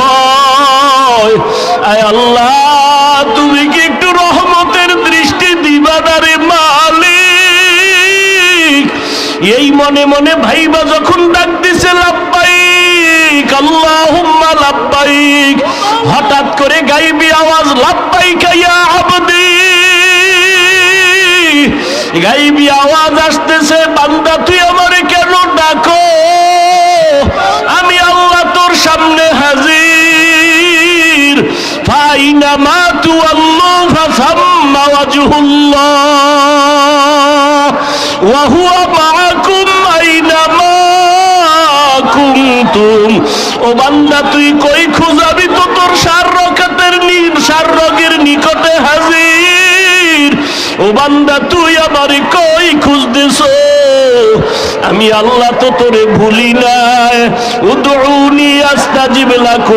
হয়। আয় আল্লাহ, তুমি কি একটু রহমতের দৃষ্টি দিবা না রে মালিক? এই মনে মনে ভাইবা যখন ডাক দিছে লাব্বাইক আল্লাহুম্মা লাব্বাইক, হঠাৎ করে গাইবি আওয়াজ লাব্বাইক ইয়া আবদি, গাইবি আওয়াজ আসতেছে, বান্দা তুই আমারে কেন ডাকো? আমি আল্লাহ তোর সামনে হাজির। ফাইনামা তুওয়াল্লু ফাসাম্মা ওয়াজহুল্লাহ ওয়া হুয়া মাআকুম আইনামা কুনতুম। ও বান্দা তুই কই খুঁজাবি তো তোর সার রোগের নিকটে হাজির। ও বান্দা তুই আমারে কই খুঁজতেছো? আমি আল্লাহ তো তোরে ভুলি নাই। উদউনি আস্তাজিব লাকুম।